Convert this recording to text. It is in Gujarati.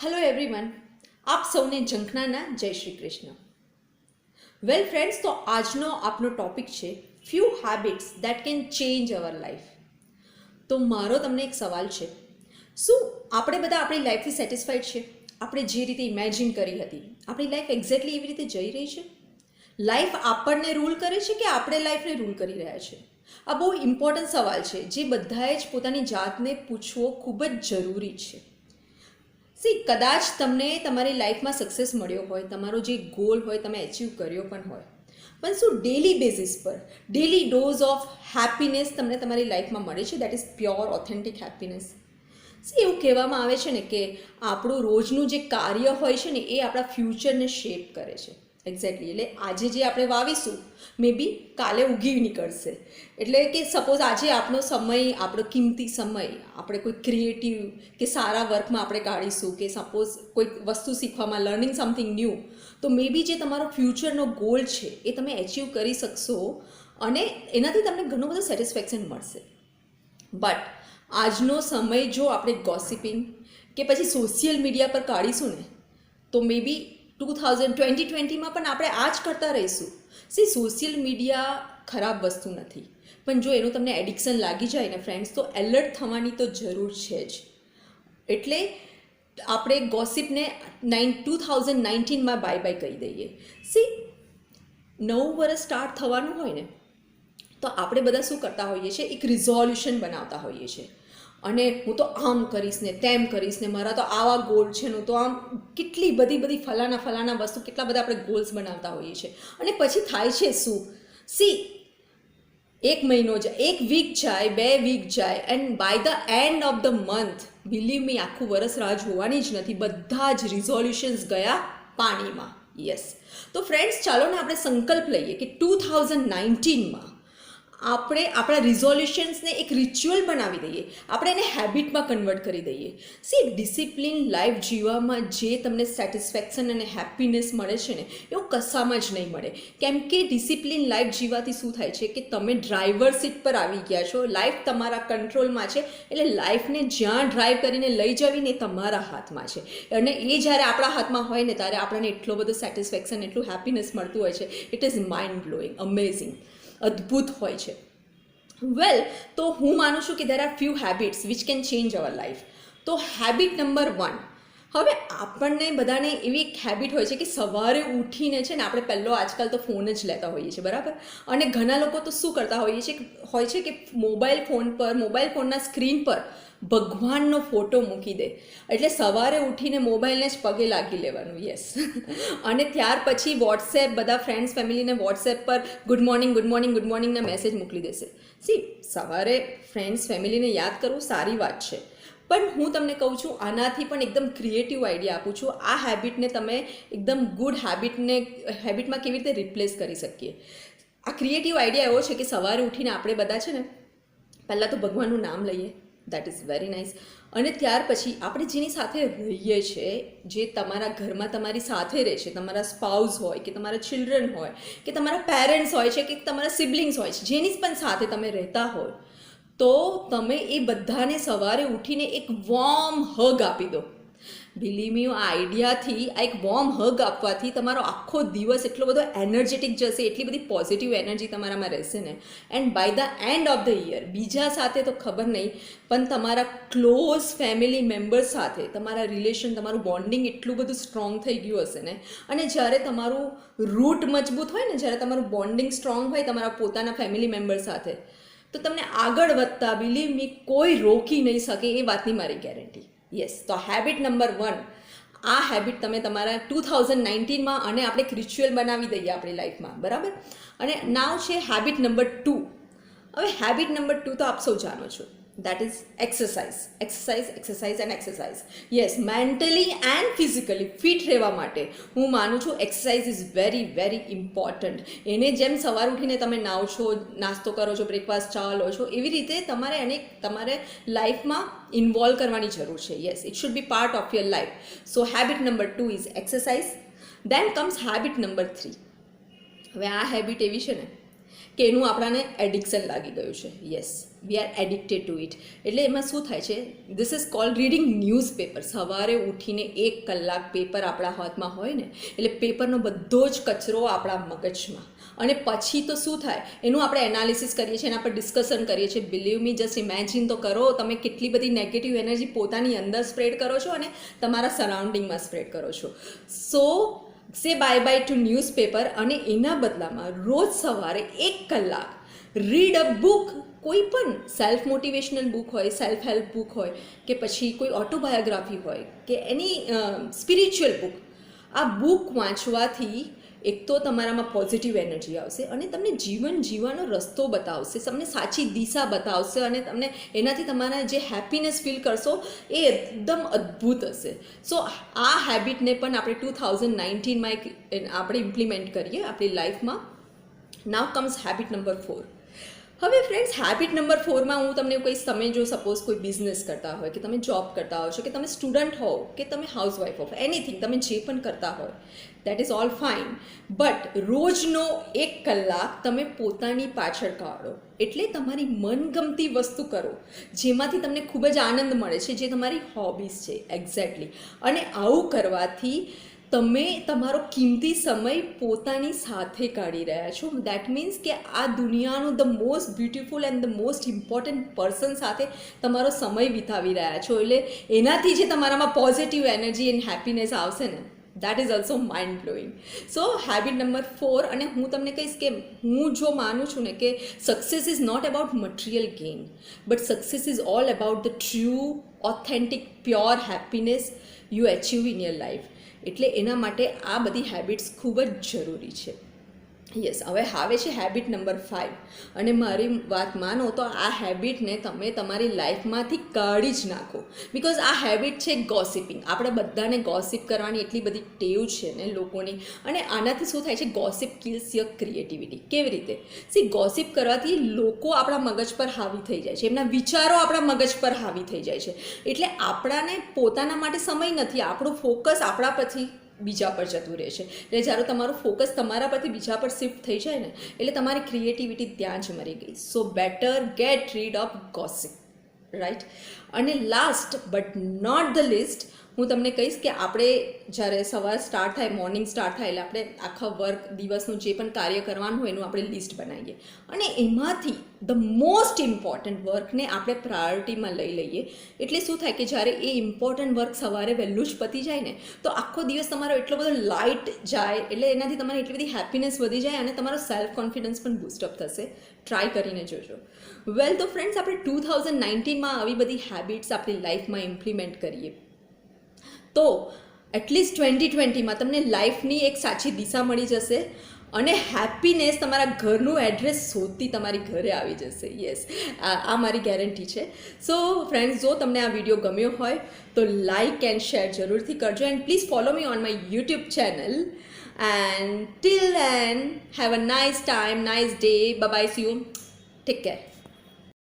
હેલો એવરીવન, આપ સૌને ઝંખનાના જય શ્રી કૃષ્ણ. વેલ ફ્રેન્ડ્સ, તો આજનો આપનો ટોપિક છે few habits that can change our life. તો મારો તમને એક સવાલ છે, શું આપણે બધા આપણી લાઈફથી સેટિસ્ફાઈડ છે? આપણે જે રીતે ઇમેજિન કરી હતી આપણી લાઈફ એક્ઝેક્ટલી એવી રીતે જઈ રહી છે? લાઈફ આપણને રૂલ કરે છે કે આપણે લાઈફને રૂલ કરી રહ્યા છે? આ બહુ ઇમ્પોર્ટન્ટ સવાલ છે જે બધાએ જ પોતાની જાતને પૂછવો ખૂબ જ જરૂરી છે. કદાચ તમને તમારી લાઈફમાં સક્સેસ મળ્યો હોય, તમારો જે ગોલ હોય તમે અચીવ કર્યો પણ હોય, પણ શું ડેલી બેઝિસ પર ડેલી ડોઝ ઓફ હેપીનેસ તમને તમારી લાઈફમાં મળે છે? That is pure authentic happiness. એવું કહેવામાં આવે છે ને કે આપણું રોજનું જે કાર્ય હોય છે ને એ આપણા ફ્યુચરને શેપ કરે છે. એક્ઝેક્ટલી. એટલે આજે જે આપણે વાવીશું મે બી કાલે ઉગી નીકળશે. એટલે કે સપોઝ આજે આપણો સમય, આપણો કિંમતી સમય આપણે કોઈ ક્રિએટિવ કે સારા વર્કમાં આપણે કાઢીશું, કે સપોઝ કોઈક વસ્તુ શીખવામાં, લર્નિંગ સમથિંગ ન્યૂ, તો મે બી જે તમારો ફ્યુચરનો ગોલ છે એ તમે એચીવ કરી શકશો અને એનાથી તમને ઘણું બધું સેટિસ્ફેક્શન મળશે. બટ આજનો સમય જો આપણે ગોસિપિંગ કે પછી સોશિયલ મીડિયા પર કાઢીશું ને, તો મે બી 2020માં પણ આપણે આ જ કરતા રહીશું. સોશિયલ મીડિયા ખરાબ વસ્તુ નથી, પણ જો એનું તમને એડિક્શન લાગી જાય ને ફ્રેન્ડ્સ, તો એલર્ટ થવાની તો જરૂર છે જ. એટલે આપણે ગોસિપને 2019માં બાય બાય કહી દઈએ. નવું વર્ષ સ્ટાર્ટ થવાનું હોય ને, તો આપણે બધા શું કરતા હોઈએ છીએ, એક રિઝોલ્યુશન બનાવતા હોઈએ છીએ. અને હું તો આમ કરીશ ને તેમ કરીશ ને, મારા તો આવા ગોલ છે ને, તો આમ કેટલી બધી ફલાના વસ્તુ, કેટલા બધા આપણે ગોલ્સ બનાવતા હોઈએ છીએ. અને પછી થાય છે શું? એક મહિનો જાય, એક વીક જાય, 2 વીક જાય, and by the end of the month, believe me, આખું વરસ રાહ જોવાની જ નથી, બધા જ રિઝોલ્યુશન્સ ગયા પાણીમાં. યસ. તો ફ્રેન્ડ્સ, ચાલો ને આપણે સંકલ્પ લઈએ કે 2019માં આપણે આપણા રિઝોલ્યુશન્સને એક રિચ્યુઅલ બનાવી દઈએ, આપણે એને હેબિટમાં કન્વર્ટ કરી દઈએ. ડિસિપ્લિન લાઈફ જીવવામાં જે તમને સેટિસ્ફેક્શન અને હેપીનેસ મળે છે ને, એવું કશામાં જ નહીં મળે. કેમ કે ડિસિપ્લિન લાઈફ જીવવાથી શું થાય છે કે તમે ડ્રાઈવર સીટ પર આવી ગયા છો, લાઈફ તમારા કંટ્રોલમાં છે. એટલે લાઈફને જ્યાં ડ્રાઈવ કરીને લઈ જવી ને, એ તમારા હાથમાં છે. અને એ જ્યારે આપણા હાથમાં હોય ને, ત્યારે આપણને એટલો બધો સેટિસ્ફેક્શન, એટલું હેપીનેસ મળતું હોય છે. It is mind blowing, amazing, અદ્ભુત હોય છે. વેલ, તો હું માનું છું કે there are few habits which can change our life. તો હેબિટ નંબર 1, હવે આપણને બધાને એવી એક હેબિટ હોય છે કે સવારે ઉઠીને છે ને, આપણે પહેલો આજકાલ તો ફોન જ લેતા હોઈએ છીએ, બરાબર? અને ઘણા લોકો તો શું કરતા હોય છે કે મોબાઈલ ફોનના સ્ક્રીન પર ભગવાનનો ફોટો મૂકી દે. એટલે સવારે ઉઠીને મોબાઈલને જ પગે લાગી લેવાનું. યસ. અને ત્યાર પછી વોટ્સએપ, બધા ફ્રેન્ડ્સ ફેમિલીને વોટ્સએપ પર ગુડ મોર્નિંગના મેસેજ મોકલી દેશે. સવારે ફ્રેન્ડ્સ ફેમિલીને યાદ કરવું સારી વાત છે, પણ હું તમને કહું છું, આનાથી પણ એકદમ ક્રિએટિવ આઈડિયા આપું છું. આ હેબિટને તમે એકદમ ગુડ હેબિટમાં કેવી રીતે રિપ્લેસ કરી શકીએ. આ ક્રિએટિવ આઈડિયા એવો છે કે સવારે ઉઠીને આપણે બધા છે ને, પહેલાં તો ભગવાનનું નામ લઈએ, દેટ ઇઝ વેરી નાઇસ. અને ત્યાર પછી આપણે જેની સાથે રહીએ છીએ, જે તમારા ઘરમાં તમારી સાથે રહે છે, તમારા સ્પાઉસ હોય કે તમારા ચિલ્ડ્રન હોય કે તમારા પેરેન્ટ્સ હોય છે કે તમારા સિબલિંગ્સ હોય છે, જેની પણ સાથે તમે રહેતા હોય, તો તમે એ બધાને સવારે ઉઠીને એક વોર્મ હગ આપી દો. બિલીવ મી, આ આઈડિયાથી, આ એક વોર્મ હગ આપવાથી તમારો આખો દિવસ એટલો બધો એનર્જેટિક જશે, એટલી બધી પોઝિટિવ એનર્જી તમારામાં રહેશે ને. And by the end of the year, બીજા સાથે તો ખબર નહીં, પણ તમારા ક્લોઝ ફેમિલી મેમ્બર્સ સાથે તમારા રિલેશન, તમારું બોન્ડિંગ એટલું બધું સ્ટ્રોંગ થઈ ગયું હશે ને. અને જ્યારે તમારું રૂટ મજબૂત હોય ને, જ્યારે તમારું બોન્ડિંગ સ્ટ્રોંગ હોય તમારા પોતાના ફેમિલી મેમ્બર સાથે, તો તમને આગળ વધતા, બિલીવ મી, કોઈ રોકી નહીં શકે, એ વાતની મારી ગેરંટી. યસ. તો હેબિટ નંબર 1, આ હેબિટ તમે તમારા 2019માં, અને આપણે એક રિચ્યુઅલ બનાવી દઈએ આપણી લાઈફમાં, બરાબર? અને નાવ છે હેબિટ નંબર 2. હવે હેબિટ નંબર 2 તો આપ સૌ જાણો છો, that is exercise. Yes, mentally and physically fit રહેવા માટે હું માનું છું exercise is very very important. એને જેમ સવાર ઉઠીને તમે નાહો છો, નાસ્તો કરો છો, બ્રેકફાસ્ટ ચા લો છો, એવી રીતે તમારે લાઈફમાં ઇન્વોલ્વ કરવાની જરૂર છે. Yes, it should be part of your life. So habit number 2 is exercise. Then comes habit number 3. હવે આ હેબિટ એવી છે ને કે એનું આપણાને એડિક્શન લાગી ગયું છે. Yes, we are addicted to it. એટલે એમાં શું થાય છે, this is called reading newspaper. સવારે ઉઠીને 1 કલાક પેપર આપણા હાથમાં હોય ને, એટલે પેપરનો બધો જ કચરો આપણા મગજમાં, અને પછી તો શું થાય એનું આપણે એનાલિસિસ કરીએ છીએ, એના પર ડિસ્કશન કરીએ છીએ. બિલીવ મી, જસ્ટ ઇમેજિન તો કરો તમે કેટલી બધી નેગેટિવ એનર્જી પોતાની અંદર સ્પ્રેડ કરો છો અને તમારા સરાઉન્ડિંગમાં સ્પ્રેડ કરો છો. સો સે બાય બાય ટુ ન્યૂઝપેપર, અને એના બદલામાં રોજ સવારે 1 કલાક રીડ અ બુક. કોઈ પણ સેલ્ફ મોટિવેશનલ બુક હોય, સેલ્ફ હેલ્પ બુક હોય, કે પછી કોઈ ઓટોબાયોગ્રાફી હોય, કે એની સ્પિરિચ્યુઅલ બુક. આ બુક વાંચવાથી એક તો તમારામાં પોઝિટિવ એનર્જી આવશે, અને તમને જીવન જીવવાનો રસ્તો બતાવશે, તમને સાચી દિશા બતાવશે, અને તમને એનાથી તમારા જે હેપીનેસ ફીલ કરશો એ એકદમ અદ્ભુત હશે. સો આ હેબિટને પણ આપણે 2019માં આપણે ઇમ્પ્લિમેન્ટ કરીએ આપણી લાઈફમાં. નાવ કમ્સ હેબિટ નંબર 4. હવે ફ્રેન્ડ્સ, હેબિટ નંબર 4માં હું તમને કહીશ, તમે જો સપોઝ કોઈ બિઝનેસ કરતા હોય, કે તમે જોબ કરતા હો છો, કે તમે સ્ટુડન્ટ હો, કે તમે હાઉસવાઈફ હો, એનીથિંગ, તમે જે પણ કરતા હોય, that is all fine. But રોજનો 1 કલાક તમે પોતાની પાછળ કાઢો. એટલે તમારી મનગમતી વસ્તુ કરો, જેમાંથી તમને ખૂબ જ આનંદ મળે છે, જે તમારી હોબીઝ છે. એક્ઝેક્ટલી. અને આવું કરવાથી તમે તમારો કિંમતી સમય પોતાની સાથે કાઢી રહ્યા છો. દેટ મીન્સ કે આ દુનિયાનું the most beautiful and the most important person સાથે તમારો સમય વિતાવી રહ્યા છો. એટલે એનાથી જે તમારામાં પોઝિટિવ એનર્જી એન્ડ હેપીનેસ આવશે ને, that is also mind blowing. So habit number 4, અને હું તમને કહીશ કે હું જો માનું છું ને કે success is not about material gain, but success is all about the true, authentic, pure happiness you achieve in your life. એટલે એના માટે આ બધી હેબિટ્સ ખૂબ જ જરૂરી છે. યસ, હવે આવે છે હેબિટ નંબર 5, અને મારી વાત માનો તો આ હેબિટને તમે તમારી લાઈફમાંથી કાઢી જ નાખો. બિકોઝ આ હેબિટ છે ગોસિપિંગ. આપણે બધાને ગોસિપ કરવાની એટલી બધી ટેવ છે ને લોકોની, અને આનાથી શું થાય છે, ગોસિપ કિલ્સ યોર ક્રિએટિવિટી. કેવી રીતે? સી, ગોસિપ કરવાથી લોકો આપણા મગજ પર હાવી થઈ જાય છે, એમના વિચારો આપણા મગજ પર હાવી થઈ જાય છે. એટલે આપણાને પોતાના માટે સમય નથી, આપણું ફોકસ આપણા પછી બીજા પર જતું રહે છે. એટલે જ્યારે તમારું ફોકસ તમારા પરથી બીજા પર શિફ્ટ થઈ જાય ને, એટલે તમારી ક્રિએટિવિટી ત્યાં જ મરી ગઈ. So better get rid of gossip, right? અને last but not the least, હું તમને કહીશ કે આપણે જ્યારે સવાર સ્ટાર્ટ થાય, મોર્નિંગ સ્ટાર્ટ થાય, એટલે આપણે આખા વર્ક દિવસનું જે પણ કાર્ય કરવાનું હોય એનું આપણે લિસ્ટ બનાવીએ, અને એમાંથી ધ મોસ્ટ ઇમ્પોર્ટન્ટ વર્કને આપણે પ્રાયોરિટીમાં લઈ લઈએ. એટલે શું થાય કે જ્યારે એ ઇમ્પોર્ટન્ટ વર્ક સવારે વહેલું જ પતી જાય ને, તો આખો દિવસ તમારો એટલો બધો લાઇટ જાય, એટલે એનાથી તમારી એટલી બધી હેપીનેસ વધી જાય, અને તમારો સેલ્ફ કોન્ફિડન્સ પણ બૂસ્ટઅપ થશે. ટ્રાય કરીને જોજો. વેલ, તો ફ્રેન્ડ્સ, આપણે 2019માં આવી બધી હેબિટ્સ આપણી લાઈફમાં ઇમ્પ્લિમેન્ટ કરીએ, તો એટલીસ્ટ 2020માં તમને લાઈફની એક સાચી દિશા મળી જશે, અને હેપીનેસ તમારા ઘરનું એડ્રેસ શોધતી તમારી ઘરે આવી જશે. યસ, આ મારી ગેરંટી છે. સો ફ્રેન્ડ્સ, જો તમને આ વિડીયો ગમ્યો હોય તો લાઇક એન્ડ શેર જરૂરથી કરજો, and please follow me on my YouTube channel. And till then, have a nice time, nice day. Bye bye, see you. Take care.